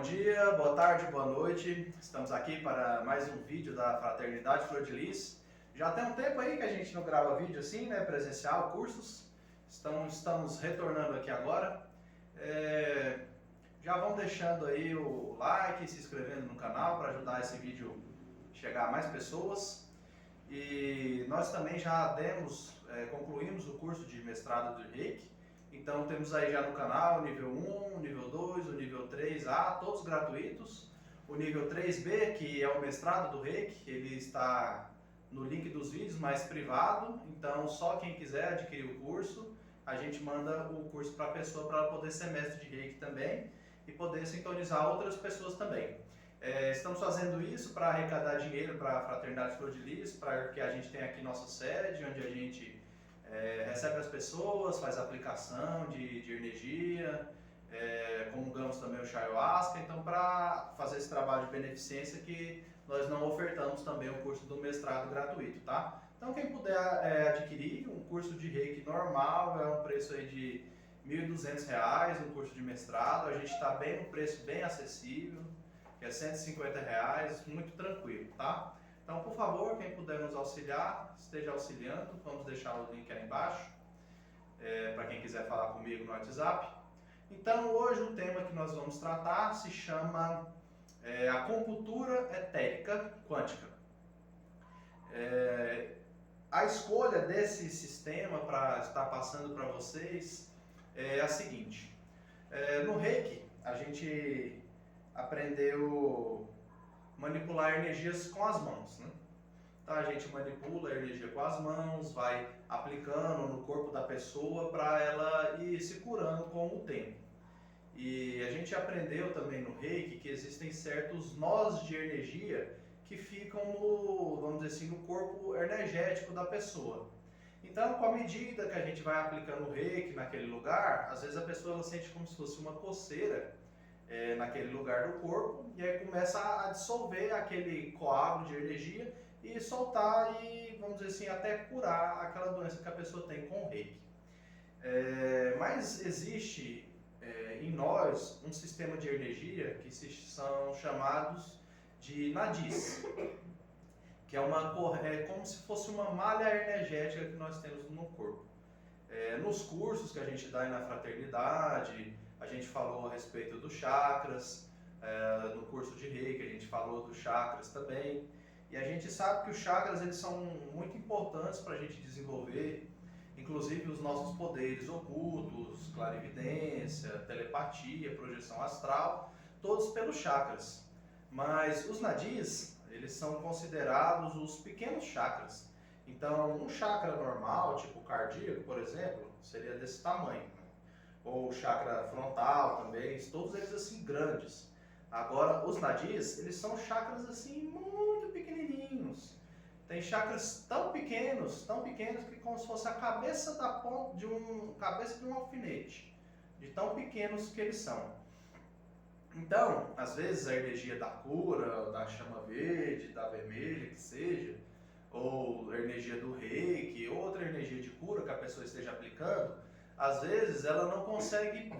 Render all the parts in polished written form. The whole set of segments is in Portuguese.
Bom dia, boa tarde, boa noite. Estamos aqui para mais um vídeo da Fraternidade Flor de Lis. Já tem um tempo aí que a gente não grava vídeo assim, né, presencial, cursos. Estamos retornando aqui agora. Já vão deixando aí o like, se inscrevendo no canal para ajudar esse vídeo a chegar a mais pessoas. E nós também já concluímos o curso de mestrado do Reiki. Então temos aí já no canal o nível 1, o nível 2, o nível 3A, todos gratuitos. O nível 3B, que é o mestrado do Reiki, ele está no link dos vídeos, mas privado. Então só quem quiser adquirir o curso, a gente manda o curso para a pessoa para ela poder ser mestre de Reiki também e poder sintonizar outras pessoas também. Estamos fazendo isso para arrecadar dinheiro para a Fraternidade Flor de Lis, para que a gente tenha aqui nossa sede, onde a gente recebe as pessoas, faz aplicação de energia, comungamos também o chá ayahuasca. Então, para fazer esse trabalho de beneficência, que nós não ofertamos também o curso do mestrado gratuito, tá? Então, quem puder adquirir um curso de Reiki normal, é um preço aí de R$ 1.200, um curso de mestrado. A gente está bem no preço bem acessível, que é R$ 150, muito tranquilo, tá? Então, por favor, quem puder nos auxiliar, esteja auxiliando. Vamos deixar o link aí embaixo, para quem quiser falar comigo no WhatsApp. Então, hoje o tema que nós vamos tratar se chama acupuntura etérica quântica. A escolha desse sistema para estar passando para vocês é a seguinte. No Reiki, a gente aprendeu manipular energias com as mãos, né? Então a gente manipula a energia com as mãos, vai aplicando no corpo da pessoa para ela ir se curando com o tempo. E a gente aprendeu também no Reiki que existem certos nós de energia que ficam vamos dizer assim, no corpo energético da pessoa. Então, com a medida que a gente vai aplicando o Reiki naquele lugar, às vezes a pessoa ela sente como se fosse uma coceira naquele lugar do corpo, e aí começa a dissolver aquele coágulo de energia e soltar e, vamos dizer assim, até curar aquela doença que a pessoa tem com o Reiki. Mas existe em nós um sistema de energia que são chamados de nadis, que é como se fosse uma malha energética que nós temos no corpo. Nos cursos que a gente dá aí na fraternidade, a gente falou a respeito dos chakras, no curso de Reiki a gente falou dos chakras também, e a gente sabe que os chakras eles são muito importantes para a gente desenvolver, inclusive os nossos poderes ocultos, clarividência, telepatia, projeção astral, todos pelos chakras. Mas os nadis, eles são considerados os pequenos chakras. Então, um chakra normal, tipo cardíaco, por exemplo, seria desse tamanho, né? Ou o chakra frontal também, todos eles assim grandes. Agora, os nadis, eles são chakras assim muito pequenininhos. Tem chakras tão pequenos que como se fosse a cabeça de um alfinete, de tão pequenos que eles são. Então, às vezes a energia da cura, da chama verde, da vermelha, que seja, ou a energia do Reiki, outra energia de cura que a pessoa esteja aplicando, às vezes ela não consegue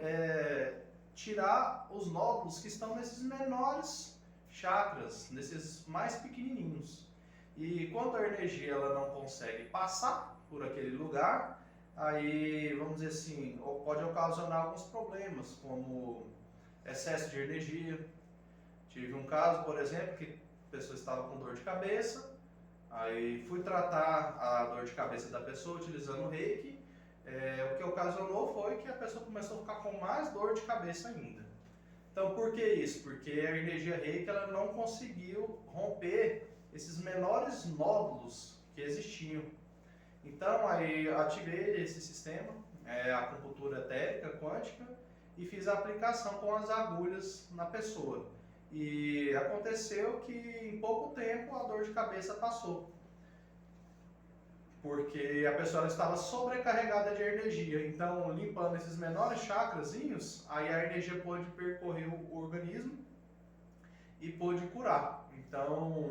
tirar os nódulos que estão nesses menores chakras, nesses mais pequenininhos. E quando a energia ela não consegue passar por aquele lugar, aí, vamos dizer assim, pode ocasionar alguns problemas, como excesso de energia. Tive um caso, por exemplo, que a pessoa estava com dor de cabeça, aí fui tratar a dor de cabeça da pessoa utilizando o Reiki. O que ocasionou foi que a pessoa começou a ficar com mais dor de cabeça ainda. Então, por que isso? Porque a energia Reiki ela não conseguiu romper esses menores nódulos que existiam. Então, aí eu ativei esse sistema, a acupuntura etérica quântica, e fiz a aplicação com as agulhas na pessoa. E aconteceu que em pouco tempo a dor de cabeça passou, porque a pessoa estava sobrecarregada de energia. Então, limpando esses menores chakrazinhos, aí a energia pôde percorrer o organismo e pôde curar. Então,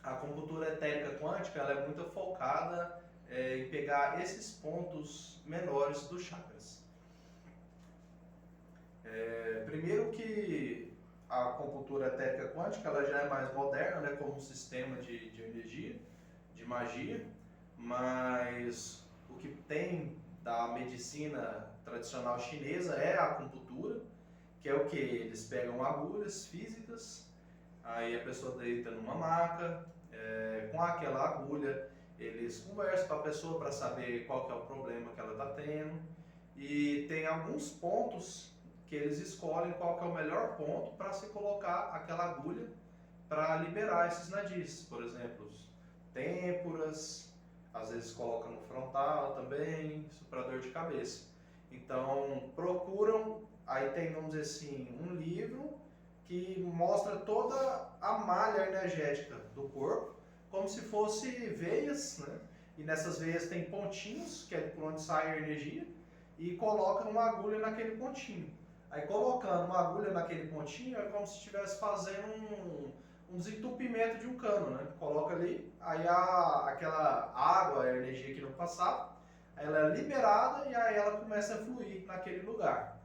a acupuntura etérica quântica ela é muito focada em pegar esses pontos menores dos chakras. Primeiro que a acupuntura etérica quântica ela já é mais moderna, né, como um sistema de energia, de magia, mas o que tem da medicina tradicional chinesa é a acupuntura, que é o que? Eles pegam agulhas físicas, aí a pessoa deita numa maca, com aquela agulha eles conversam com a pessoa para saber qual que é o problema que ela está tendo, e tem alguns pontos que eles escolhem qual que é o melhor ponto para se colocar aquela agulha para liberar esses nadis, por exemplo, têmporas, às vezes coloca no frontal também, isso para dor de cabeça. Então procuram, aí tem, vamos dizer assim, um livro que mostra toda a malha energética do corpo, como se fosse veias, né? E nessas veias tem pontinhos, que é por onde sai a energia, e coloca uma agulha naquele pontinho. Aí colocando uma agulha naquele pontinho é como se estivesse fazendo um desentupimento de um cano, né? Coloca ali, aí aquela água, a energia que não passava, ela é liberada e aí ela começa a fluir naquele lugar.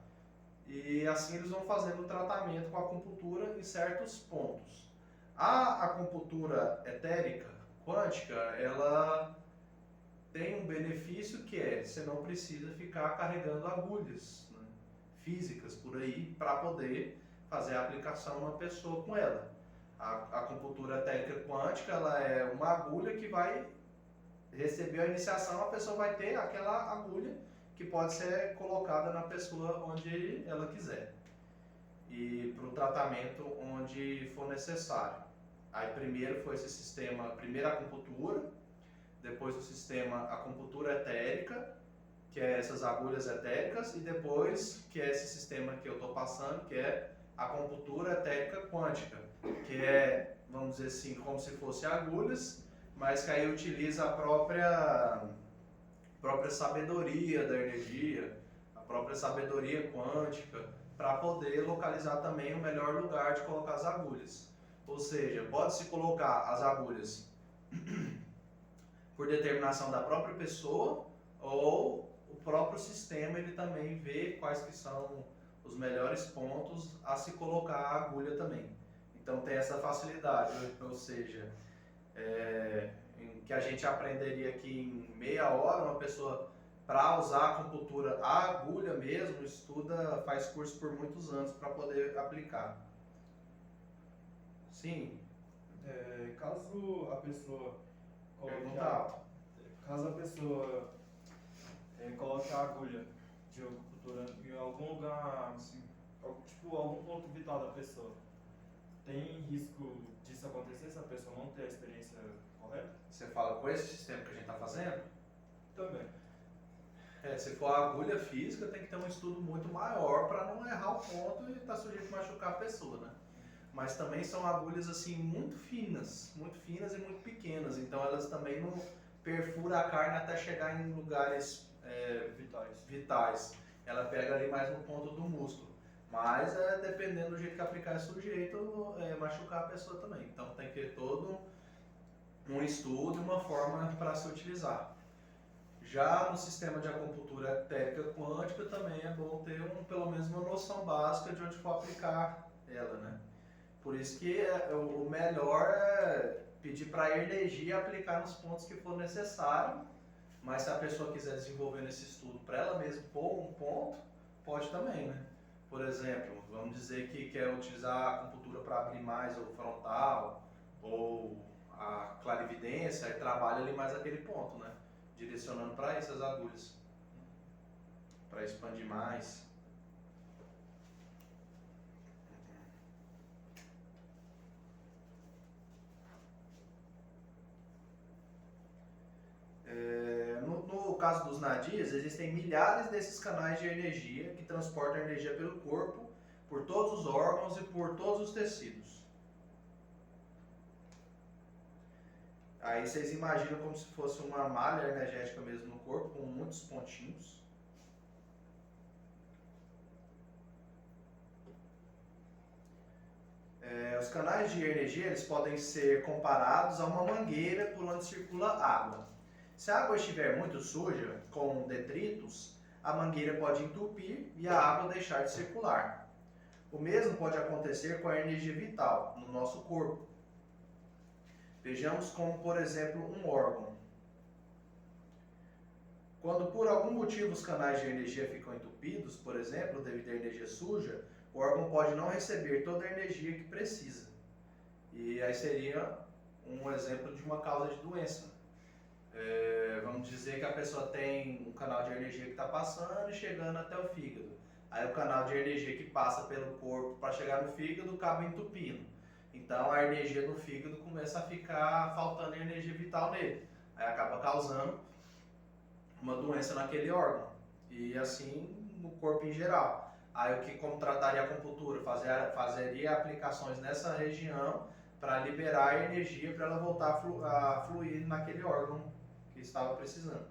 E assim eles vão fazendo o tratamento com a acupuntura em certos pontos. A acupuntura etérica quântica, ela tem um benefício que é, você não precisa ficar carregando agulhas, né, físicas por aí para poder fazer a aplicação numa pessoa com ela. A acupuntura etérica quântica, ela é uma agulha que vai receber a iniciação, a pessoa vai ter aquela agulha que pode ser colocada na pessoa onde ela quiser e para o tratamento onde for necessário. Aí primeiro foi esse sistema, primeiro a acupuntura, depois o sistema acupuntura etérica, que é essas agulhas etéricas, e depois que é esse sistema que eu estou passando, que é a acupuntura etérica quântica, que é, vamos dizer assim, como se fosse agulhas, mas que aí utiliza a própria sabedoria da energia, a própria sabedoria quântica, para poder localizar também o melhor lugar de colocar as agulhas. Ou seja, pode-se colocar as agulhas por determinação da própria pessoa, ou o próprio sistema ele também vê quais que são os melhores pontos a se colocar a agulha também. Então tem essa facilidade, ou seja, que a gente aprenderia aqui em meia hora, uma pessoa para usar a acupuntura, a agulha mesmo, estuda, faz curso por muitos anos para poder aplicar. Sim. Caso a pessoa coloque a agulha de acupuntura em algum lugar, assim, tipo algum ponto vital da pessoa, tem risco disso acontecer se a pessoa não ter a experiência correta? Você fala com esse sistema que a gente está fazendo? Também. Se for a agulha física, tem que ter um estudo muito maior para não errar o ponto e estar sujeito a machucar a pessoa, né? Mas também são agulhas assim muito finas e muito pequenas, então elas também não perfuram a carne até chegar em lugares vitais. Ela pega ali mais no ponto do músculo, mas dependendo do jeito que aplicar é sujeito machucar a pessoa também. Então tem que ter todo um estudo e uma forma para se utilizar. Já no sistema de acupuntura etérica quântica também é bom ter pelo menos uma noção básica de onde for aplicar ela, né? Por isso que o melhor é pedir para a energia aplicar nos pontos que for necessário, mas se a pessoa quiser desenvolver nesse estudo para ela mesma pôr um ponto, pode também, né? Por exemplo, vamos dizer que quer utilizar a acupuntura para abrir mais o frontal ou a clarividência, aí trabalha ali mais aquele ponto, né? Direcionando para essas agulhas, para expandir mais. No caso dos nadis, existem milhares desses canais de energia que transportam a energia pelo corpo, por todos os órgãos e por todos os tecidos. Aí vocês imaginam como se fosse uma malha energética mesmo no corpo, com muitos pontinhos. Os canais de energia eles podem ser comparados a uma mangueira por onde circula água. Se a água estiver muito suja, com detritos, a mangueira pode entupir e a água deixar de circular. O mesmo pode acontecer com a energia vital no nosso corpo. Vejamos como, por exemplo, um órgão. Quando por algum motivo os canais de energia ficam entupidos, por exemplo, devido à energia suja, o órgão pode não receber toda a energia que precisa. E aí seria um exemplo de uma causa de doença. Vamos dizer que a pessoa tem um canal de energia que está passando e chegando até o fígado. Aí o canal de energia que passa pelo corpo para chegar no fígado acaba entupindo. Então a energia do fígado começa a ficar faltando energia vital nele. Aí acaba causando uma doença naquele órgão. E assim no corpo em geral. Aí o que como trataria a acupuntura? Fazeria aplicações nessa região para liberar a energia para ela voltar a fluir naquele órgão que estava precisando.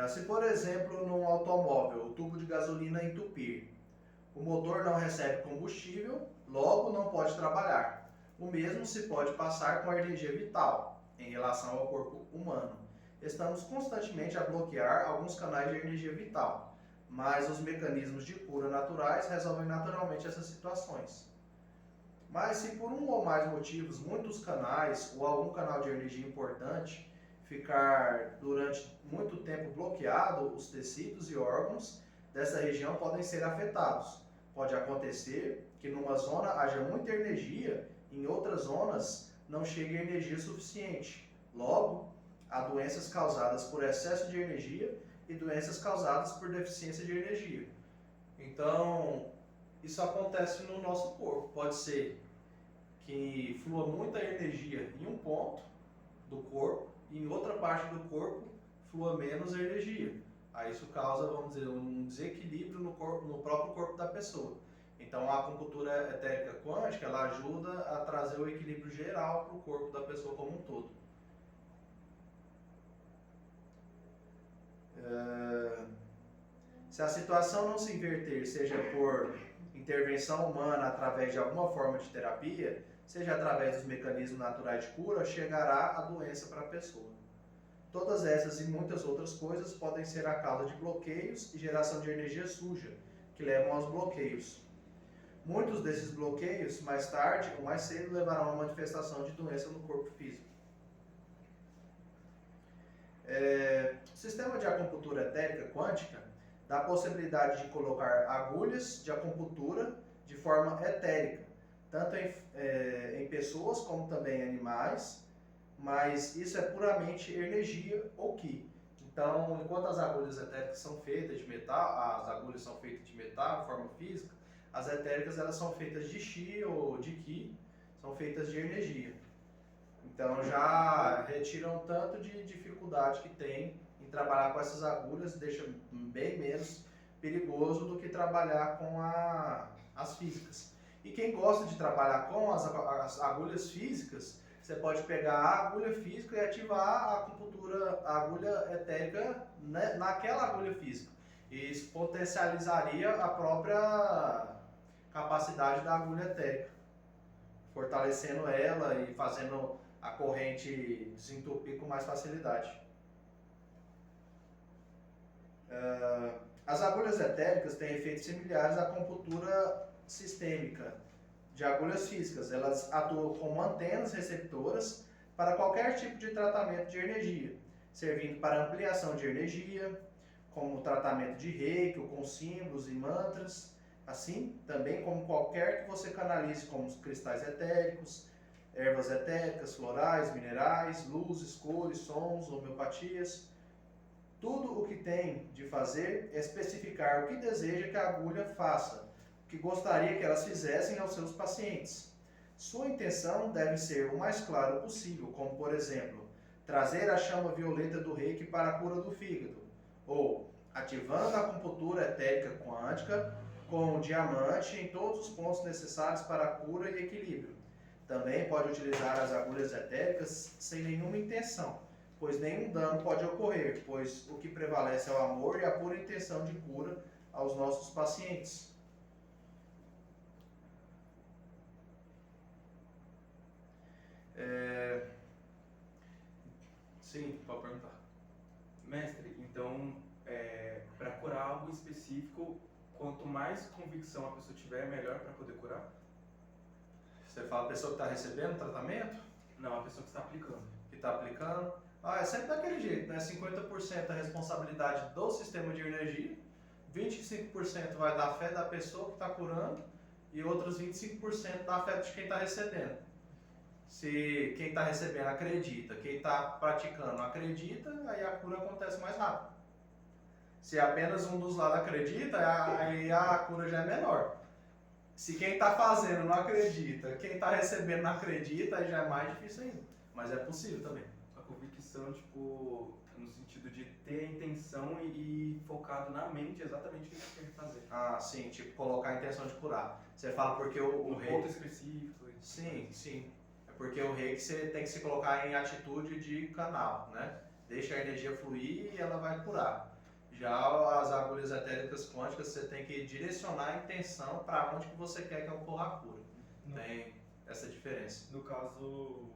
Se por exemplo num automóvel o tubo de gasolina entupir, o motor não recebe combustível, logo não pode trabalhar. O mesmo se pode passar com a energia vital em relação ao corpo humano. Estamos constantemente a bloquear alguns canais de energia vital, mas os mecanismos de cura naturais resolvem naturalmente essas situações. Mas se por um ou mais motivos muitos canais ou algum canal de energia importante ficar durante muito tempo bloqueado, os tecidos e órgãos dessa região podem ser afetados. Pode acontecer que numa zona haja muita energia e em outras zonas não chegue energia suficiente. Logo, há doenças causadas por excesso de energia e doenças causadas por deficiência de energia. Então, isso acontece no nosso corpo. Pode ser que flua muita energia em um ponto do corpo e em outra parte do corpo flua menos energia. Aí isso causa, vamos dizer, um desequilíbrio no próprio corpo da pessoa. Então a acupuntura etérica quântica, ela ajuda a trazer o equilíbrio geral para o corpo da pessoa como um todo. Se a situação não se inverter, seja por intervenção humana através de alguma forma de terapia, seja através dos mecanismos naturais de cura, chegará a doença para a pessoa. Todas essas e muitas outras coisas podem ser a causa de bloqueios e geração de energia suja, que levam aos bloqueios. Muitos desses bloqueios, mais tarde ou mais cedo, levarão a uma manifestação de doença no corpo físico. O sistema de acupuntura etérica quântica dá a possibilidade de colocar agulhas de acupuntura de forma etérica, tanto em pessoas como também em animais, mas isso é puramente energia ou Qi. Então, enquanto as agulhas etéricas são feitas de metal, as agulhas são feitas de metal, de forma física, as etéricas elas são feitas de Qi ou de Qi, são feitas de energia. Então já retiram tanto de dificuldade que tem em trabalhar com essas agulhas, deixa bem menos perigoso do que trabalhar com as físicas. E quem gosta de trabalhar com as agulhas físicas, você pode pegar a agulha física e ativar a acupuntura, a agulha etérica naquela agulha física. E isso potencializaria a própria capacidade da agulha etérica, fortalecendo ela e fazendo a corrente desentupir com mais facilidade. As agulhas etéricas têm efeitos similares à acupuntura sistêmica de agulhas físicas. Elas atuam como antenas receptoras para qualquer tipo de tratamento de energia, servindo para ampliação de energia, como tratamento de reiki, ou com símbolos e mantras, assim também como qualquer que você canalize, como os cristais etéricos, ervas etéricas, florais, minerais, luzes, cores, sons, homeopatias. Tudo o que tem de fazer é especificar o que deseja que a agulha faça, o que gostaria que elas fizessem aos seus pacientes. Sua intenção deve ser o mais claro possível, como por exemplo, trazer a chama violeta do reiki para a cura do fígado, ou ativando a acupuntura etérica quântica com o diamante em todos os pontos necessários para a cura e equilíbrio. Também pode utilizar as agulhas etéricas sem nenhuma intenção, pois nenhum dano pode ocorrer, pois o que prevalece é o amor e a pura intenção de cura aos nossos pacientes. Sim, pode perguntar. Mestre, então, específico, quanto mais convicção a pessoa tiver, melhor para poder curar? Você fala a pessoa que está recebendo tratamento, Não, a pessoa que está aplicando. que está aplicando. É sempre daquele jeito, né? 50% é responsabilidade do sistema de energia, 25% vai da fé da pessoa que está curando e outros 25% da fé de quem está recebendo. Se quem está recebendo acredita, quem está praticando acredita, aí a cura acontece mais rápido. Se apenas um dos lados acredita, aí a cura já é menor. Se quem está fazendo não acredita, quem está recebendo não acredita, aí já é mais difícil ainda. Mas é possível também. A convicção, tipo, no sentido de ter a intenção e focado na mente exatamente o que você quer fazer. Ah, sim, tipo, colocar a intenção de curar. Você fala porque o Um rei... ponto específico. Sim, sim. É porque o reiki você tem que se colocar em atitude de canal, né? Deixa a energia fluir e ela vai curar. Já as agulhas etéricas quânticas, você tem que direcionar a intenção para onde que você quer que ocorra a cura. Tem essa diferença. No caso,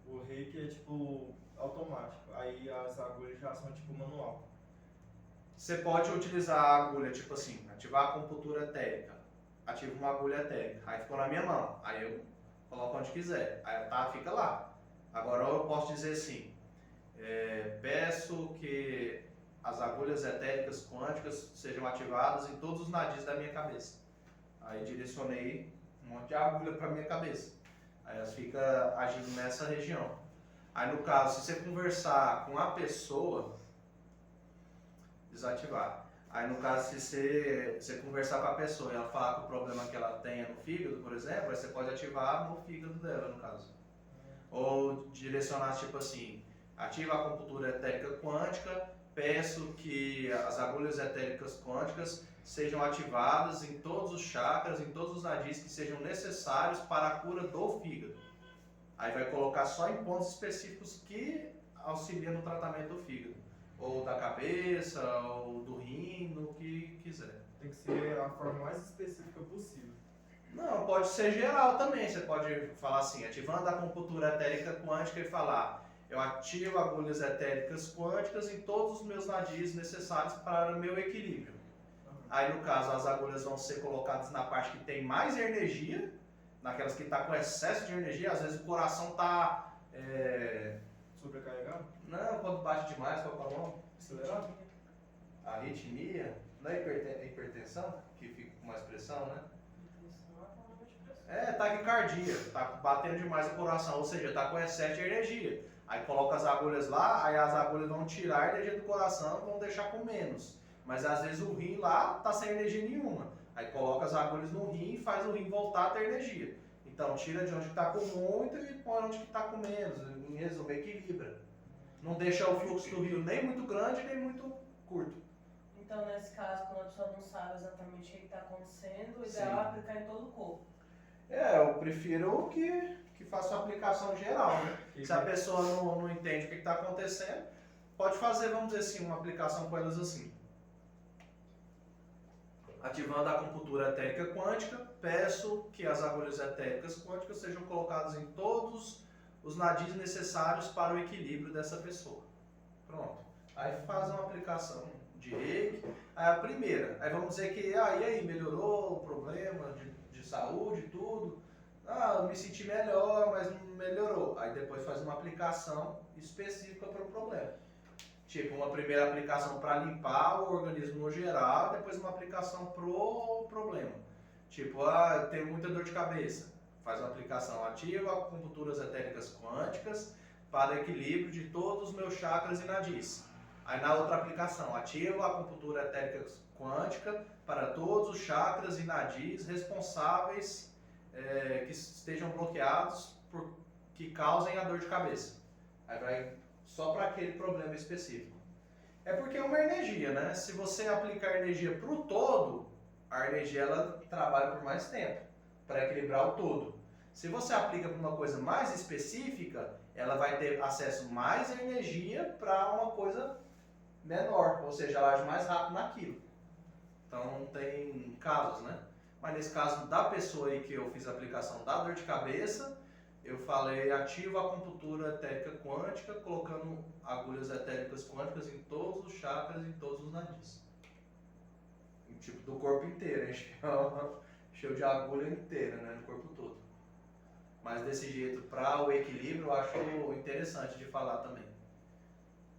o reiki é tipo automático, aí as agulhas já são tipo manual. Você pode utilizar a agulha, tipo assim, ativar a acupuntura etérica. Ativa uma agulha etérica. Aí ficou na minha mão. Aí eu coloco onde quiser. Aí tá, fica lá. Agora eu posso dizer assim, peço que as agulhas etéricas quânticas sejam ativadas em todos os nadis da minha cabeça. Aí direcionei um monte de agulha para minha cabeça. Aí elas ficam agindo nessa região. Aí no caso, se você conversar com a pessoa, desativar. Aí no caso, se você conversar com a pessoa e ela falar que o problema que ela tenha no fígado, por exemplo, aí você pode ativar no fígado dela, no caso. Ou direcionar tipo assim, ativa a acupuntura etérica quântica, peço que as agulhas etéricas quânticas sejam ativadas em todos os chakras, em todos os nadis que sejam necessários para a cura do fígado. Aí vai colocar só em pontos específicos que auxiliam no tratamento do fígado. Ou da cabeça, ou do rim, no que quiser. Tem que ser a forma mais específica possível. Não, pode ser geral também. Você pode falar assim, ativando a acupuntura etérica quântica e falar: eu ativo agulhas etéricas quânticas em todos os meus nadis necessários para o meu equilíbrio. Aí no caso as agulhas vão ser colocadas na parte que tem mais energia, naquelas que está com excesso de energia. Às vezes o coração está... Sobrecarregado? Não, quando bate demais, qual é o nome? Acelerado? Arritmia, não é hipertensão, que fica com mais pressão, né? Taquicardia, tá batendo demais o coração, ou seja, tá com excesso de energia. Aí coloca as agulhas lá, aí as agulhas vão tirar a energia do coração e vão deixar com menos. Mas às vezes o rim lá tá sem energia nenhuma. Aí coloca as agulhas no rim e faz o rim voltar a ter energia. Então tira de onde está com muito e põe onde está com menos. Em resumo, equilibra. Não deixa o fluxo do rio nem muito grande nem muito curto. Então, nesse caso, quando a pessoa não sabe exatamente o que está acontecendo, o ideal Sim. é aplicar em todo o corpo. Eu prefiro que faça uma aplicação geral, né? Se a pessoa não entende o que está acontecendo, pode fazer, vamos dizer assim, uma aplicação com elas assim. Ativando a acupuntura etérica quântica, peço que as agulhas etéricas quânticas sejam colocadas em todos os nadis necessários para o equilíbrio dessa pessoa. Pronto. Aí faz uma aplicação de reiki. Aí a primeira, aí vamos dizer que, e aí, melhorou o problema de saúde, tudo. Eu me senti melhor, mas não melhorou. Aí depois faz uma aplicação específica para o problema. Tipo, uma primeira aplicação para limpar o organismo no geral, depois uma aplicação pro problema. Tipo, eu tenho muita dor de cabeça. Faz uma aplicação ativa, acupunturas etéricas quânticas, para equilíbrio de todos os meus chakras e nadis. Aí na outra aplicação, ativa a acupuntura etérica quântica para todos os chakras e nadis responsáveis que estejam bloqueados que causem a dor de cabeça. Aí vai só para aquele problema específico. É porque é uma energia, né? Se você aplicar energia para o todo, a energia ela trabalha por mais tempo, para equilibrar o todo. Se você aplica para uma coisa mais específica, ela vai ter acesso mais à energia para uma coisa menor, ou seja, ela age mais rápido naquilo. Então tem casos, né? Mas nesse caso da pessoa aí que eu fiz a aplicação da dor de cabeça, eu falei ativa a acupuntura etérica quântica, colocando agulhas etéricas quânticas em todos os chakras e em todos os nadis. tipo do corpo inteiro, encheu de agulha inteira, né, no corpo todo. Mas desse jeito, para o equilíbrio, eu acho interessante de falar também.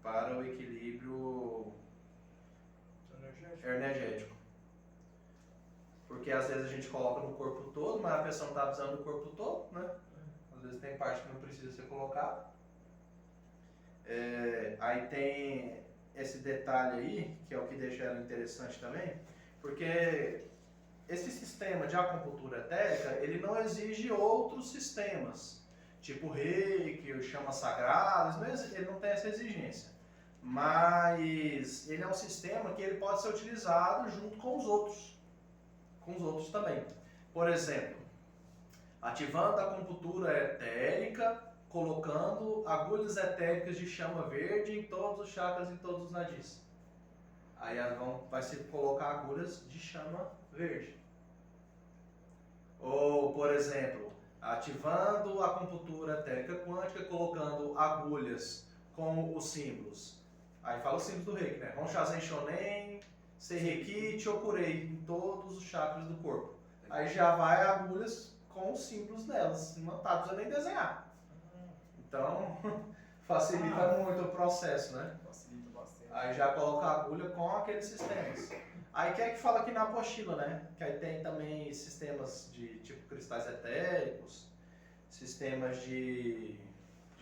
Para o equilíbrio energético. Porque às vezes a gente coloca no corpo todo, mas a pessoa não está precisando do corpo todo, né? Às vezes tem parte que não precisa ser colocada. Aí tem esse detalhe aí, que é o que deixa ela interessante também, porque esse sistema de acupuntura etérica, ele não exige outros sistemas, tipo Reiki, o chama sagrados, ele não tem essa exigência. Mas ele é um sistema que ele pode ser utilizado junto com os outros também. Por exemplo, ativando a acupuntura etérica, colocando agulhas etéricas de chama verde em todos os chakras e todos os nadis. Aí vai se colocar agulhas de chama verde. Ou, por exemplo, ativando a acupuntura etérica quântica, colocando agulhas com os símbolos. Aí fala os símbolos do Reiki, né? Honshazen Shonen, Seireki, Chokurei, em todos os chakras do corpo. Aí já vai agulhas com os símbolos delas, não tá precisando nem desenhar. Então, facilita muito o processo, né? Facilita bastante. Aí já coloca a agulha com aqueles sistemas. Aí que é que fala aqui na apostila, né? Que aí tem também sistemas de tipo cristais etéricos, sistemas de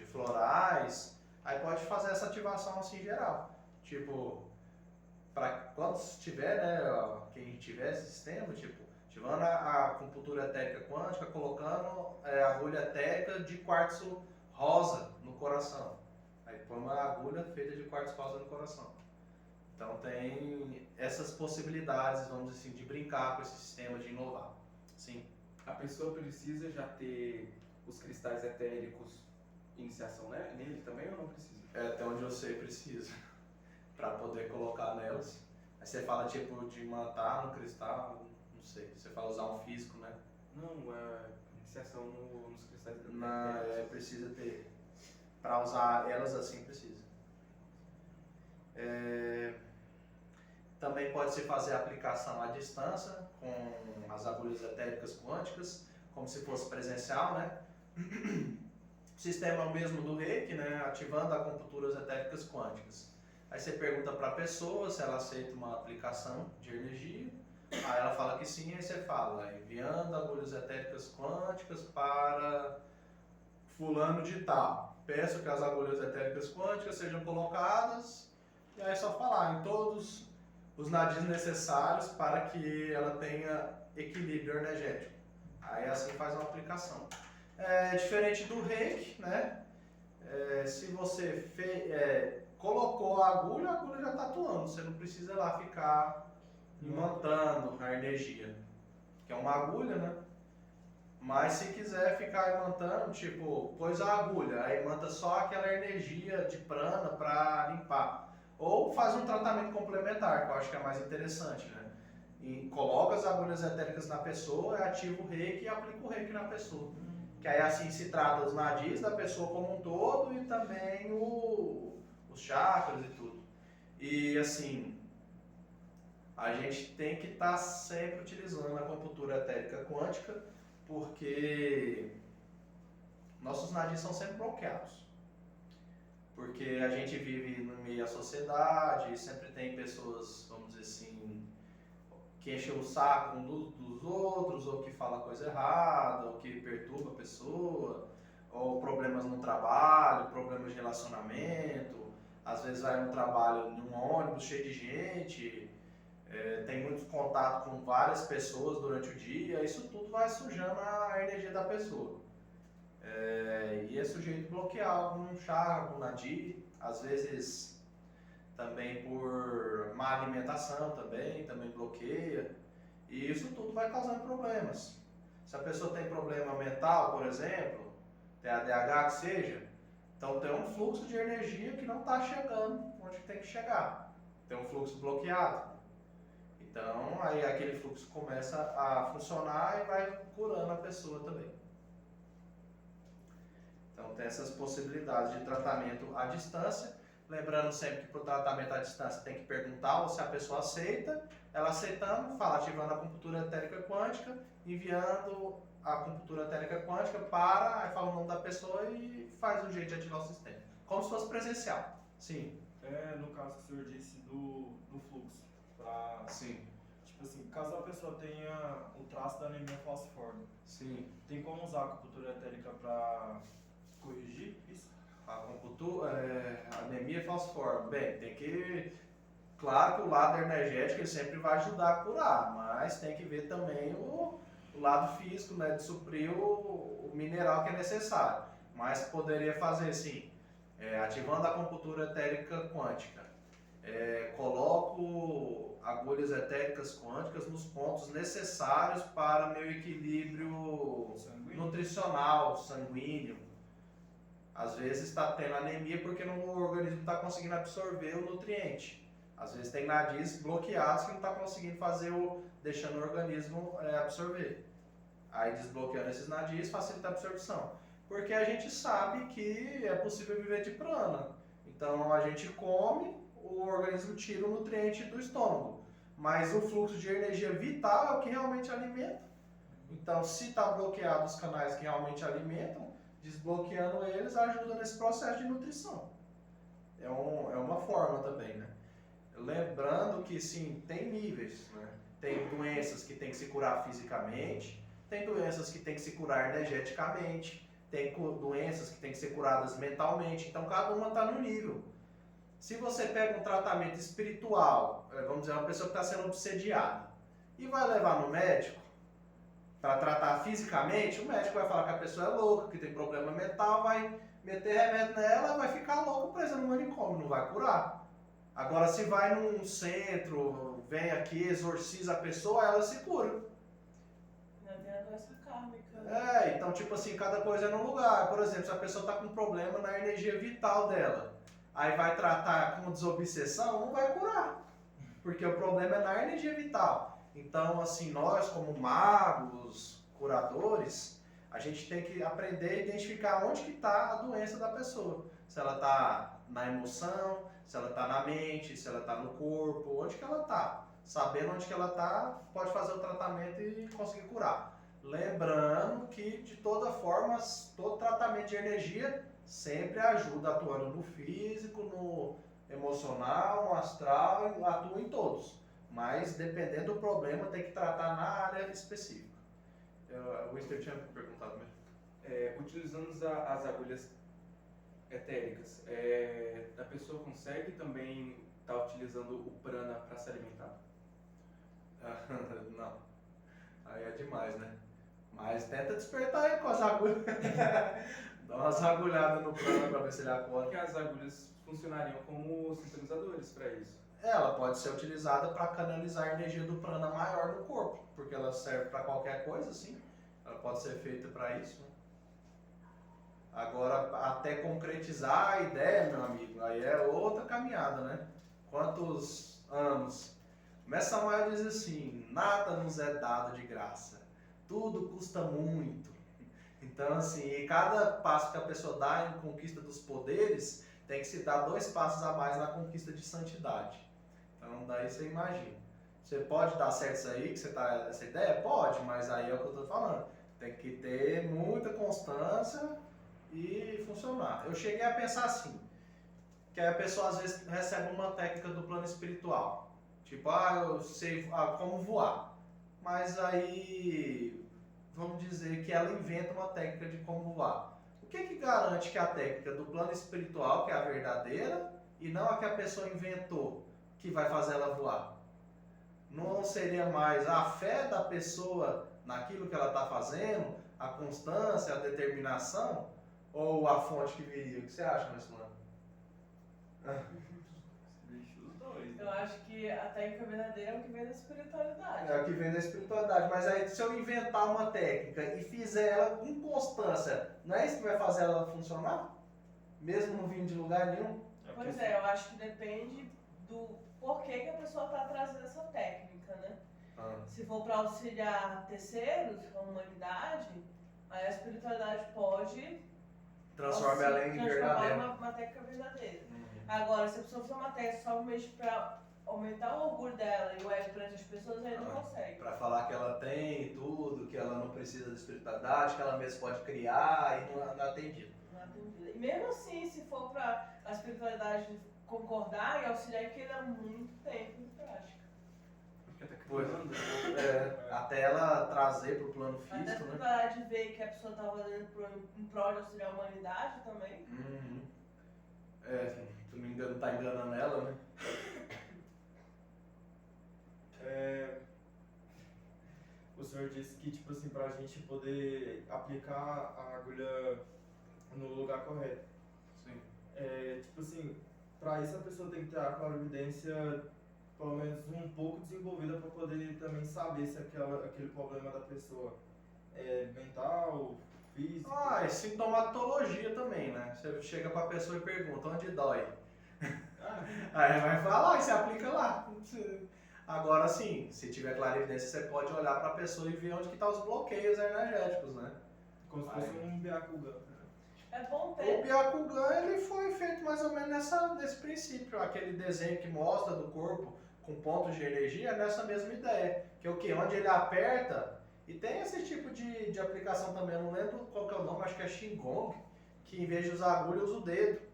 florais. Aí pode fazer essa ativação assim geral. Tipo, para quando tiver, né? Quem tiver esse sistema, tipo, ativando a acupuntura etérica quântica, colocando agulha etérica de quartzo rosa no coração. Aí põe uma agulha feita de quartzo rosa no coração. Então tem essas possibilidades, vamos dizer assim, de brincar com esse sistema, de inovar. Sim. A pessoa precisa já ter os cristais etéricos, iniciação, né? Nele também ou não precisa? Até onde eu sei precisa. Para poder colocar nelas. Aí você fala tipo de matar no cristal, não sei. Você fala usar um físico, né? Não, iniciação nos cristais etéricos. Não, precisa ter. Para usar elas assim precisa. Também pode se fazer a aplicação à distância com as agulhas etéricas quânticas, como se fosse presencial, né? O sistema é o mesmo do Reiki, né? Ativando acupunturas etéricas quânticas. Aí você pergunta para a pessoa se ela aceita uma aplicação de energia. Aí ela fala que sim, aí você fala, enviando agulhas etéricas quânticas para fulano de tal. Peço que as agulhas etéricas quânticas sejam colocadas, e aí é só falar em todos os nadis necessários para que ela tenha equilíbrio energético. Aí assim faz uma aplicação. Diferente do Reiki, né? Se você colocou a agulha já está atuando. Você não precisa lá ficar imantando a energia. Que é uma agulha, né? Mas se quiser ficar imantando, tipo, pôs a agulha, aí imanta só aquela energia de prana para limpar. Ou faz um tratamento complementar, que eu acho que é mais interessante, né? E coloca as agulhas etéricas na pessoa, ativa o Reiki e aplica o Reiki na pessoa. Que aí assim se trata os nadis da pessoa como um todo e também os chakras e tudo. E assim, a gente tem que estar sempre utilizando a acupuntura etérica quântica, porque nossos nadis são sempre bloqueados. Porque a gente vive no meio da sociedade, sempre tem pessoas, vamos dizer assim, que enchem o saco dos outros, ou que fala coisa errada, ou que perturba a pessoa, ou problemas no trabalho, problemas de relacionamento. Às vezes vai no trabalho num ônibus cheio de gente, tem muito contato com várias pessoas durante o dia, isso tudo vai sujando a energia da pessoa. E é sujeito a bloquear algum chakra, algum nadi, às vezes também por má alimentação também bloqueia, e isso tudo vai causando problemas. Se a pessoa tem problema mental, por exemplo, TDAH que seja, então tem um fluxo de energia que não está chegando onde tem que chegar, tem um fluxo bloqueado. Então aí aquele fluxo começa a funcionar e vai curando a pessoa também. Então tem essas possibilidades de tratamento à distância, Lembrando sempre que para o tratamento à distância tem que perguntar ou se a pessoa aceita. Ela aceitando, fala ativando a acupuntura etérica quântica, enviando a acupuntura etérica quântica para, aí fala o nome da pessoa e faz um jeito de ativar o sistema. Como se fosse presencial. Sim. No caso que o senhor disse do fluxo, pra, Sim. tipo assim, caso a pessoa tenha o traço da anemia falciforme, Sim. tem como usar a acupuntura etérica para corrigir isso? A acupuntura, anemia falciforme. Bem, tem que... Claro que o lado energético ele sempre vai ajudar a curar, mas tem que ver também o lado físico, né, de suprir o mineral que é necessário. Mas poderia fazer sim, ativando a acupuntura etérica quântica. Coloco agulhas etéricas quânticas nos pontos necessários para meu equilíbrio Sanguíneo? nutricional, sanguíneo. Às vezes está tendo anemia porque o organismo está conseguindo absorver o nutriente. Às vezes tem nadis bloqueados que não está conseguindo fazer deixando o organismo absorver. Aí desbloqueando esses nadis facilita a absorção. Porque a gente sabe que é possível viver de prana. Então a gente come, o organismo tira o nutriente do estômago. Mas o fluxo de energia vital é o que realmente alimenta. Então se está bloqueado os canais que realmente alimentam, desbloqueando eles ajuda nesse processo de nutrição. É uma forma também, né? Lembrando que sim, tem níveis, né? Tem doenças que tem que se curar fisicamente, tem doenças que tem que se curar energeticamente, tem doenças que tem que ser curadas mentalmente, então cada uma está no nível. Se você pega um tratamento espiritual, vamos dizer, uma pessoa que está sendo obsediada, e vai levar no médico para tratar fisicamente, o médico vai falar que a pessoa é louca, que tem problema mental, vai meter remédio nela, vai ficar louco presa no manicômio, não vai curar. Agora, se vai num centro, vem aqui, exorciza a pessoa, ela se cura. Ainda tem a doença kármica. Então, tipo assim, cada coisa é num lugar. Por exemplo, se a pessoa está com um problema na energia vital dela, aí vai tratar com desobsessão, não vai curar. Porque o problema é na energia vital. Então, assim, nós como magos, curadores, a gente tem que aprender a identificar onde que está a doença da pessoa. Se ela está na emoção, se ela está na mente, se ela está no corpo, onde que ela está. Sabendo onde que ela está, pode fazer o tratamento e conseguir curar. Lembrando que, de toda forma, todo tratamento de energia sempre ajuda, atuando no físico, no emocional, no astral, atua em todos. Mas, dependendo do problema, tem que tratar na área específica. O Winston tinha perguntado mesmo. Utilizando as agulhas etéricas, a pessoa consegue também estar utilizando o prana para se alimentar? Não. Aí é demais, né? Mas tenta despertar aí com as agulhas. Dá umas agulhadas no prana para ver se ele acorda. Porque as agulhas funcionariam como sintonizadores para isso. Ela pode ser utilizada para canalizar a energia do prana maior no corpo, porque ela serve para qualquer coisa, sim. Ela pode ser feita para isso. Né? Agora, até concretizar a ideia, meu amigo, aí é outra caminhada, né? Quantos anos? Messa Maia diz assim, nada nos é dado de graça, tudo custa muito. Então, assim, cada passo que a pessoa dá em conquista dos poderes, tem que se dar 2 passos a mais na conquista de santidade. Então, daí você imagina. Você pode dar certo isso aí, que você tá essa ideia? Pode, mas aí é o que eu tô falando. Tem que ter muita constância e funcionar. Eu cheguei a pensar assim, que a pessoa às vezes recebe uma técnica do plano espiritual. Tipo, eu sei como voar. Mas aí, vamos dizer que ela inventa uma técnica de como voar. O que garante que a técnica do plano espiritual, que é a verdadeira, e não a que a pessoa inventou, que vai fazer ela voar? Não seria mais a fé da pessoa naquilo que ela está fazendo, a constância, a determinação, ou a fonte que viria? O que você acha, Marcelano? Eu acho que a técnica verdadeira é o que vem da espiritualidade. É o que vem da espiritualidade, mas aí se eu inventar uma técnica e fizer ela com constância, não é isso que vai fazer ela funcionar? Mesmo não vindo de lugar nenhum? Pois é, eu acho que depende do porquê que a pessoa está trazendo essa técnica, né? Se for para auxiliar terceiros, a humanidade, aí a espiritualidade pode Transforma ela em transformar verdadeira. uma técnica verdadeira. Agora, se a pessoa fizer uma teste somente pra aumentar o orgulho dela e o ego perante as pessoas, aí não consegue. Pra falar que ela tem tudo, que ela não precisa de espiritualidade, que ela mesma pode criar e não atendido. Não atendido. E mesmo assim, se for pra a espiritualidade concordar e auxiliar, que ele é muito tempo de prática. Porque tá Pois. criando. Até ela trazer pro plano Até a físico, né? espiritualidade ver que a pessoa tá fazendo em prol de auxiliar a humanidade também. Uhum. Se não me engano, tá enganando ela, né? O senhor disse que, tipo assim, pra gente poder aplicar a agulha no lugar correto. Sim. Tipo assim, pra isso a pessoa tem que ter a clarividência pelo menos um pouco desenvolvida para poder também saber se aquele problema da pessoa é mental, físico. E sintomatologia também, né? Você chega pra pessoa e pergunta onde dói. Aí vai falar, e você aplica lá. Agora sim, se tiver clarividência, você pode olhar pra pessoa e ver onde que tá os bloqueios energéticos, né? Como se fosse um Byakugan. É bom O ter. Byakugan, ele foi feito mais ou menos nesse princípio. Aquele desenho que mostra do corpo com pontos de energia, nessa mesma ideia. Que é o quê? Onde ele aperta, e tem esse tipo de aplicação também, eu não lembro qual que é o nome, acho que é Shingon, que em vez de usar a agulha, usa o dedo.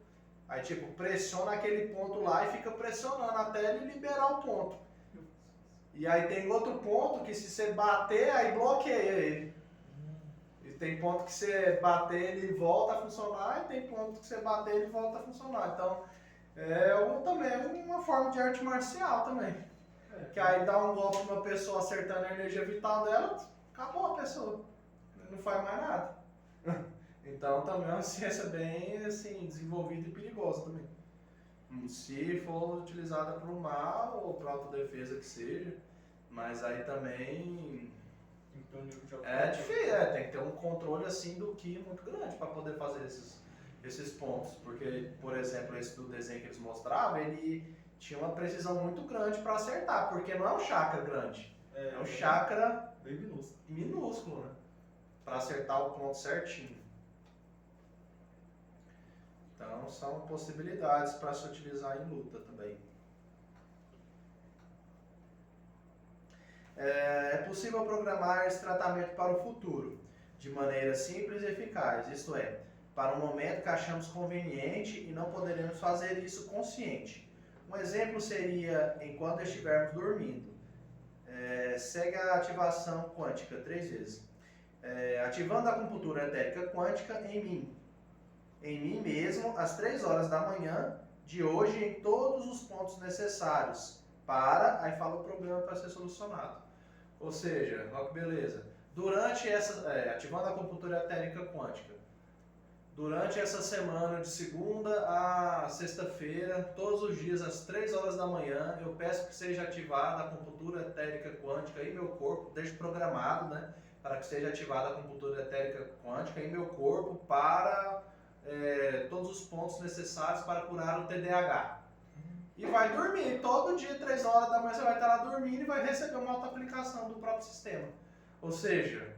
Aí tipo, pressiona aquele ponto lá e fica pressionando até ele liberar o ponto. E aí tem outro ponto que se você bater, aí bloqueia ele. E tem ponto que você bater, ele volta a funcionar, e tem ponto que você bater, ele volta a funcionar. Então, também é uma forma de arte marcial também. Que aí dá um golpe numa pessoa acertando a energia vital dela, acabou a pessoa. Não faz mais nada. Então também é uma ciência bem assim, desenvolvida e perigosa também. Se for utilizada para o mal ou para autodefesa que seja, mas aí também é difícil, tem que ter um controle assim do Ki muito grande para poder fazer esses pontos, porque, por exemplo, esse do desenho que eles mostravam, ele tinha uma precisão muito grande para acertar, porque não é um chakra grande, é um chakra bem minúsculo. Minúsculo, né? Para acertar o ponto certinho. Então são possibilidades para se utilizar em luta também. É possível programar esse tratamento para o futuro, de maneira simples e eficaz, isto é, para um momento que achamos conveniente e não poderemos fazer isso consciente. Um exemplo seria enquanto estivermos dormindo. Segue a ativação quântica 3 vezes. Ativando a acupuntura etérica quântica em mim mesmo, às 3 horas da manhã de hoje, em todos os pontos necessários para, aí fala o problema para ser solucionado. Ou seja, olha que beleza. Durante ativando a acupuntura etérica quântica, durante essa semana de segunda a sexta-feira, todos os dias às 3 horas da manhã, eu peço que seja ativada a acupuntura etérica quântica em meu corpo, deixo programado, né, para que seja ativada a acupuntura etérica quântica em meu corpo para todos os pontos necessários para curar o TDAH. E vai dormir, todo dia, 3 horas da manhã, você vai estar lá dormindo e vai receber uma auto-aplicação do próprio sistema. Ou seja,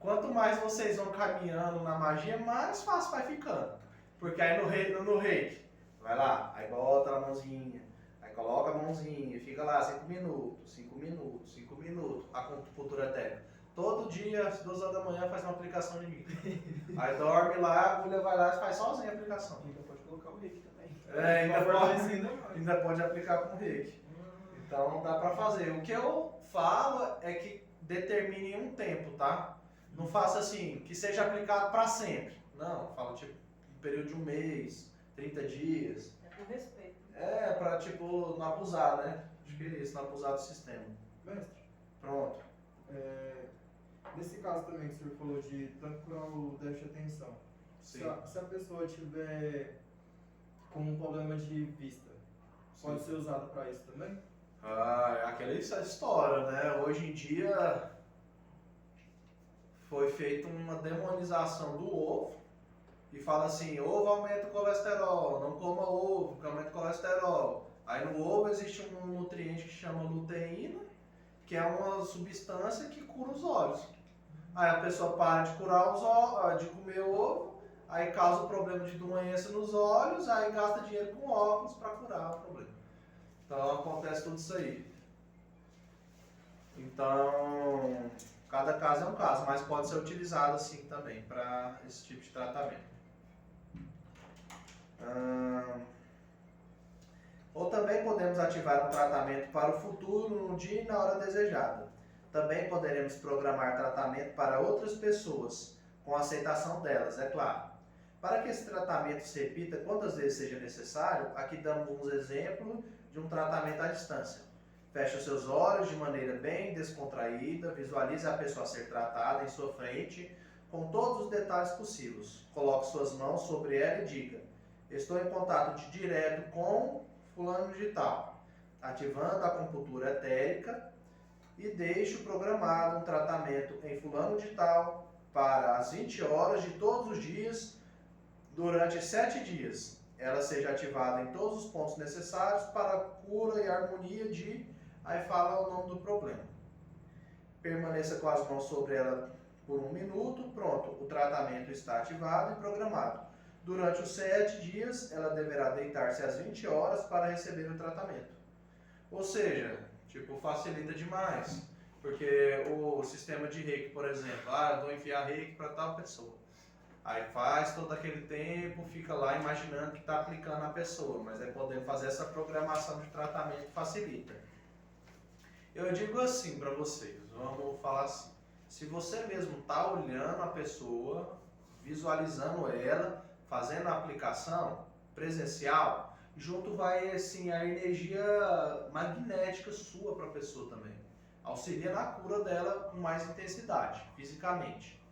quanto mais vocês vão caminhando na magia, mais fácil vai ficando. Porque aí no reiki, vai lá, aí bota a mãozinha, aí coloca a mãozinha, fica lá 5 minutos, 5 minutos, 5 minutos, a acupuntura etérica. Todo dia, às 2 horas da manhã, faz uma aplicação em mim. Aí dorme lá, a agulha vai lá e faz sozinha a aplicação. Ainda pode colocar o reiki também. Ainda pode aplicar com reiki. Então dá pra fazer. O que eu falo é que determine um tempo, tá? Não faça assim, que seja aplicado pra sempre. Não, fala tipo, um período de 1 mês, 30 dias. É por respeito. Pra tipo, não abusar, né? Acho que é isso, não abusar do sistema. Mestre, Pronto. nesse caso também que o senhor falou de tanto curar o déficit de atenção, se a pessoa tiver com um problema de vista, pode ser usado para isso também? Aquela história, né? Hoje em dia foi feita uma demonização do ovo e fala assim, ovo aumenta o colesterol, não coma ovo, que aumenta o colesterol. Aí no ovo existe um nutriente que chama luteína, que é uma substância que cura os olhos. Aí a pessoa para de comer ovo, aí causa problema de doença nos olhos, aí gasta dinheiro com óculos para curar o problema. Então acontece tudo isso aí. Então, cada caso é um caso, mas pode ser utilizado assim também para esse tipo de tratamento. Ou também podemos ativar um tratamento para o futuro, no dia e na hora desejada. Também poderemos programar tratamento para outras pessoas, com aceitação delas, é claro. Para que esse tratamento se repita quantas vezes seja necessário, aqui damos um exemplo de um tratamento à distância. Feche os seus olhos de maneira bem descontraída, visualize a pessoa a ser tratada em sua frente, com todos os detalhes possíveis. Coloque suas mãos sobre ela e diga: estou em contato direto com fulano de tal, ativando a acupuntura etérica, e deixo programado um tratamento em fulano de tal para as 20 horas de todos os dias, durante 7 dias. Ela seja ativada em todos os pontos necessários para a cura e harmonia de... Aí fala o nome do problema. Permaneça com as mãos sobre ela por 1 minuto. Pronto, o tratamento está ativado e programado. Durante os 7 dias, ela deverá deitar-se às 20 horas para receber o tratamento. Ou seja, tipo, facilita demais. Porque o sistema de reiki, por exemplo, eu vou enfiar reiki para tal pessoa. Aí faz todo aquele tempo, fica lá imaginando que está aplicando a pessoa, mas aí podendo fazer essa programação de tratamento facilita. Eu digo assim para vocês, vamos falar assim, se você mesmo está olhando a pessoa, visualizando ela, fazendo a aplicação presencial, junto vai assim a energia magnética sua para a pessoa também. Auxilia na cura dela com mais intensidade, fisicamente.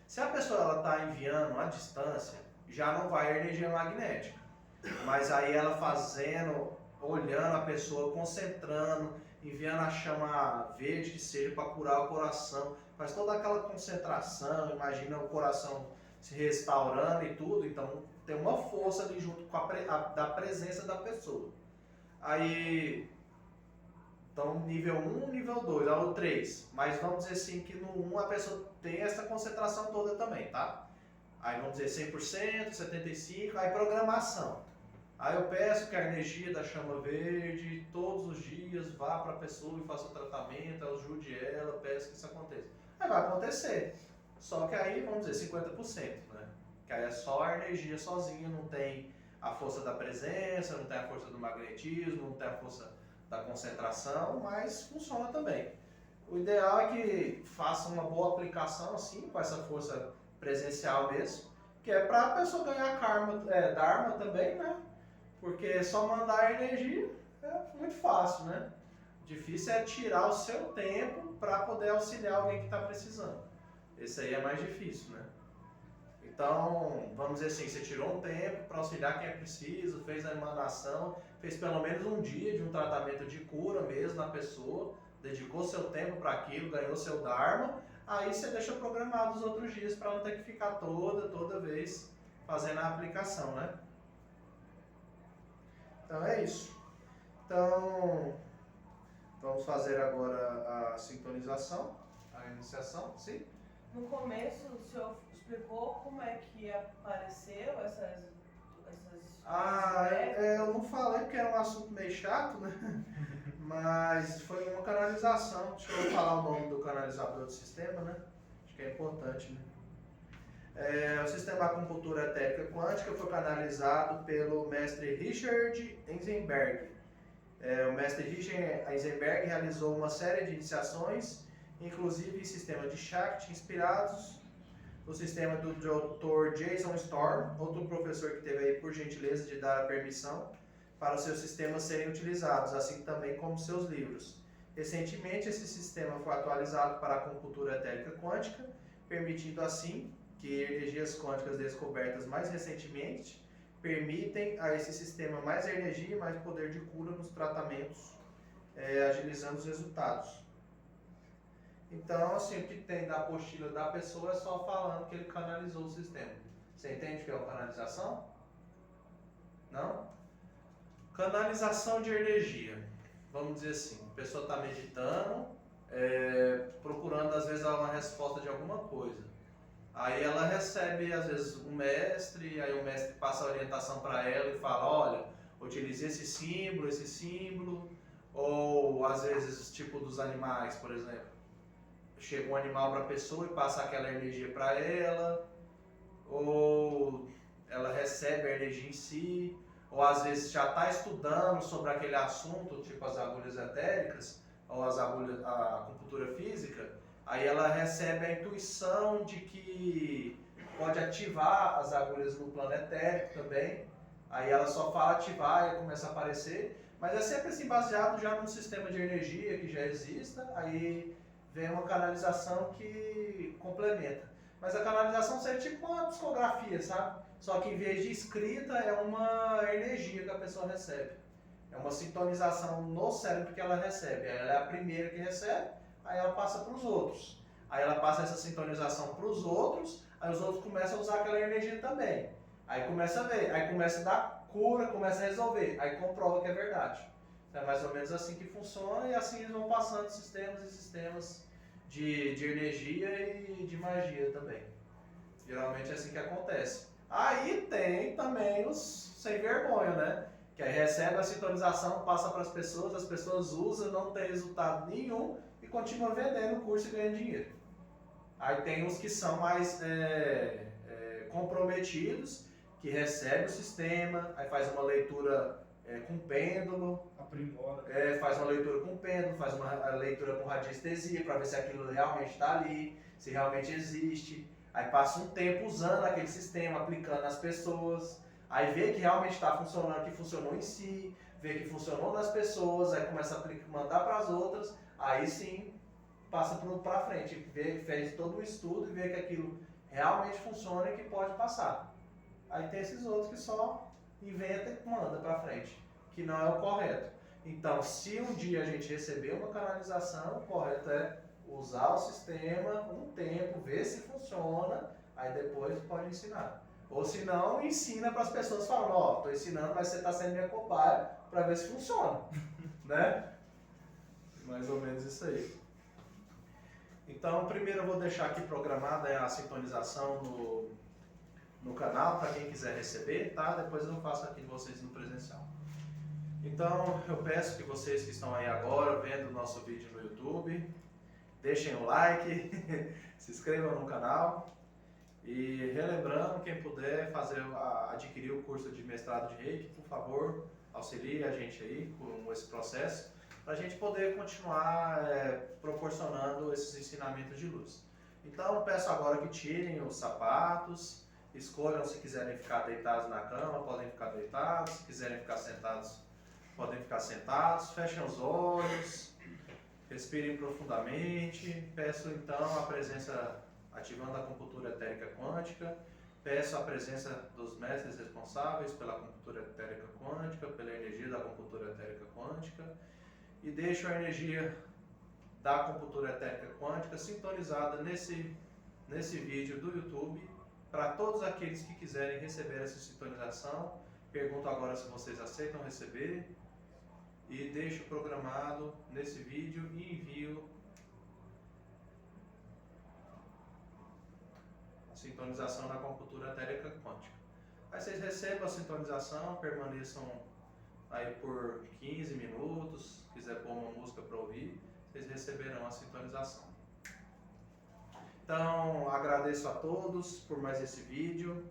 Se a pessoa está enviando à distância, já não vai a energia magnética. Mas aí ela fazendo, olhando a pessoa, concentrando, enviando a chama verde que seja para curar o coração, faz toda aquela concentração, imagina o coração se restaurando e tudo, então tem uma força ali junto com da presença da pessoa. Aí, então nível 1, nível 2, ou 3, mas vamos dizer assim que no 1 a pessoa tem essa concentração toda também, tá? Aí vamos dizer 100%, 75%, aí programação. Aí eu peço que a energia da chama verde todos os dias vá para a pessoa e faça o tratamento, ajude ela, peço que isso aconteça. Aí vai acontecer, só que aí vamos dizer 50%, né? Que aí é só a energia sozinha, não tem a força da presença, não tem a força do magnetismo, não tem a força da concentração, mas funciona também. O ideal é que faça uma boa aplicação assim, com essa força presencial mesmo, que é para a pessoa ganhar karma, dharma também, né? Porque só mandar energia é muito fácil, né? Difícil é tirar o seu tempo para poder auxiliar alguém que está precisando. Esse aí é mais difícil, né? Então, vamos dizer assim, você tirou um tempo para auxiliar quem é preciso, fez a emanação, fez pelo menos um dia de um tratamento de cura mesmo na pessoa, dedicou seu tempo para aquilo, ganhou seu dharma, aí você deixa programado os outros dias para não ter que ficar toda vez fazendo a aplicação, né? Então é isso. Então, vamos fazer agora a sintonização, a iniciação, sim? No começo, o senhor explicou como é que apareceu essas eu não falei porque era um assunto meio chato, né? Mas foi uma canalização. Deixa eu falar o nome do canalizador do sistema, né? Acho que é importante, né? O sistema acupuntura etérica quântica foi canalizado pelo mestre Richard Eisenberg. O mestre Richard Eisenberg realizou uma série de iniciações, inclusive em sistema de Shakti, inspirados no sistema do Dr. Jason Storm, outro professor que teve aí por gentileza de dar a permissão para os seus sistemas serem utilizados, assim também como seus livros. Recentemente, esse sistema foi atualizado para a acupuntura etérica quântica, permitindo assim que energias quânticas descobertas mais recentemente permitem a esse sistema mais energia e mais poder de cura nos tratamentos, agilizando os resultados. Então, assim, o que tem da apostila da pessoa é só falando que ele canalizou o sistema. Você entende o que é uma canalização? Não? Canalização de energia. Vamos dizer assim, a pessoa está meditando, procurando às vezes uma resposta de alguma coisa. Aí ela recebe, às vezes, um mestre, aí o mestre passa a orientação para ela e fala, olha, utilize esse símbolo, ou às vezes, tipo dos animais, por exemplo. Chega um animal para a pessoa e passa aquela energia para ela, ou ela recebe a energia em si, ou às vezes já está estudando sobre aquele assunto, tipo as agulhas etéricas, ou a acupuntura física, aí ela recebe a intuição de que pode ativar as agulhas no plano etérico também, aí ela só fala ativar e começa a aparecer, mas é sempre assim baseado já num sistema de energia que já exista, aí vem uma canalização que complementa. Mas a canalização seria tipo uma psicografia, sabe? Só que em vez de escrita é uma energia que a pessoa recebe. É uma sintonização no cérebro que ela recebe. Ela é a primeira que recebe, aí ela passa para os outros. Aí ela passa essa sintonização para os outros, aí os outros começam a usar aquela energia também. Aí começa a ver, aí começa a dar cura, começa a resolver, aí comprova que é verdade. É mais ou menos assim que funciona e assim eles vão passando sistemas e sistemas de energia e de magia também. Geralmente é assim que acontece. Aí tem também os sem vergonha, né? Que aí recebe a sintonização, passa para as pessoas usam, não tem resultado nenhum e continua vendendo o curso e ganhando dinheiro. Aí tem os que são mais comprometidos, que recebe o sistema, aí faz uma leitura com pêndulo, Aprimora. faz uma leitura com pêndulo, faz uma leitura com radiestesia para ver se aquilo realmente está ali, se realmente existe. Aí passa um tempo usando aquele sistema, aplicando nas pessoas, aí vê que realmente está funcionando, que funcionou em si, vê que funcionou nas pessoas, aí começa a mandar para as outras, aí sim passa para frente, fez todo o estudo e vê que aquilo realmente funciona e que pode passar. Aí tem esses outros que só inventa e manda para frente, que não é o correto. Então, se um dia a gente receber uma canalização, o correto é usar o sistema um tempo, ver se funciona, aí depois pode ensinar. Ou se não, ensina para as pessoas falando, ó, tô ensinando, mas você está sendo minha cobaia para ver se funciona, né? Mais ou menos isso aí. Então, primeiro eu vou deixar aqui programada a sintonização no canal para quem quiser receber, tá? Depois eu faço aqui de vocês no presencial. Então, eu peço que vocês que estão aí agora vendo o nosso vídeo no YouTube, deixem o like, se inscrevam no canal e relembrando, quem puder adquirir o curso de mestrado de Reiki, por favor, auxilie a gente aí com esse processo, para a gente poder continuar proporcionando esses ensinamentos de luz. Então, peço agora que tirem os sapatos, escolham se quiserem ficar deitados na cama, podem ficar deitados, se quiserem ficar sentados, podem ficar sentados, fechem os olhos, respirem profundamente. Peço então a presença, ativando a acupuntura etérica quântica, peço a presença dos mestres responsáveis pela acupuntura etérica quântica, pela energia da acupuntura etérica quântica, e deixo a energia da acupuntura etérica quântica sintonizada nesse vídeo do YouTube, para todos aqueles que quiserem receber essa sintonização. Pergunto agora se vocês aceitam receber e deixo programado nesse vídeo e envio a sintonização da acupuntura etérica quântica. Aí vocês recebam a sintonização, permaneçam aí por 15 minutos, se quiser pôr uma música para ouvir, vocês receberão a sintonização. Então, agradeço a todos por mais esse vídeo.